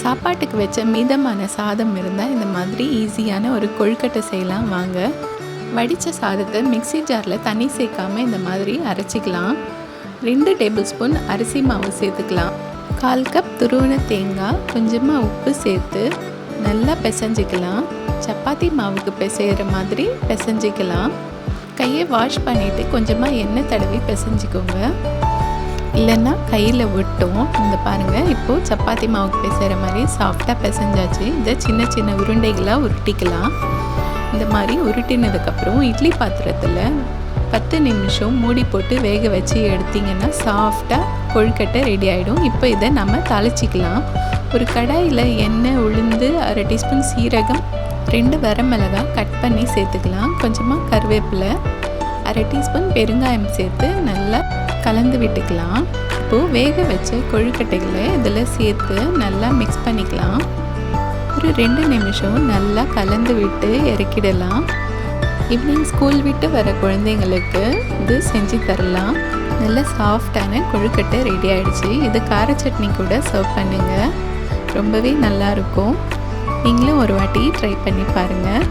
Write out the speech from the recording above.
சாப்பாட்டுக்கு வச்ச மிதமான சாதம் இருந்தால் இந்த மாதிரி ஈஸியான ஒரு கொழுக்கட்டை செய்யலாம் வாங்க. வடித்த சாதத்தை மிக்ஸி ஜாரில் தண்ணி சேர்க்காமல் இந்த மாதிரி அரைச்சிக்கலாம். 2 டேபிள் ஸ்பூன் அரிசி மாவு சேர்த்துக்கலாம். 1/4 கப் துருவின தேங்காய், கொஞ்சமாக உப்பு சேர்த்து நல்லா பிசைஞ்சிக்கலாம். சப்பாத்தி மாவுக்கு பிசைகிற மாதிரி பிசைஞ்சிக்கலாம். கையை வாஷ் பண்ணிவிட்டு கொஞ்சமாக எண்ணெய் தடவி பிசைஞ்சிக்கோங்க, இல்லைன்னா கையில் ஒட்டும். இந்த பாருங்கள், இப்போது சப்பாத்தி மாவுக்கு பிசைகிற மாதிரி சாஃப்டாக பிசைஞ்சாச்சு. இதை சின்ன சின்ன உருண்டைகளாக உருட்டிக்கலாம். இந்த மாதிரி உருட்டினதுக்கப்புறம் இட்லி பாத்திரத்தில் 10 நிமிஷம் மூடி போட்டு வேக வச்சு எடுத்திங்கன்னா சாஃப்டாக கொழுக்கட்டை ரெடி ஆகிடும். இப்போ இதை நம்ம தாளிச்சிக்கலாம். ஒரு கடாயில் எண்ணெய், உளுந்து, 1/2 டீஸ்பூன் சீரகம், 2 வரமிளகாய் கட் பண்ணி சேர்த்துக்கலாம். கொஞ்சமாக கருவேப்பிலை, 1/2 டீஸ்பூன் பெருங்காயம் சேர்த்து நல்லா கலந்து விட்டுக்கலாம். இப்போது வேக வச்ச கொழுக்கட்டைகளை இதில் சேர்த்து நல்லா மிக்ஸ் பண்ணிக்கலாம். ஒரு 2 நிமிஷம் நல்லா கலந்து விட்டு இறக்கிடலாம். ஈவினிங் ஸ்கூல் விட்டு வர குழந்தைங்களுக்கு இது செஞ்சு தரலாம். நல்லா சாஃப்டான கொழுக்கட்டை ரெடி ஆகிடுச்சு. இது கார சட்னி கூட சர்வ் பண்ணுங்கள், ரொம்பவே நல்லாயிருக்கும். நீங்களும் ஒரு வாட்டி ட்ரை பண்ணி பாருங்கள்.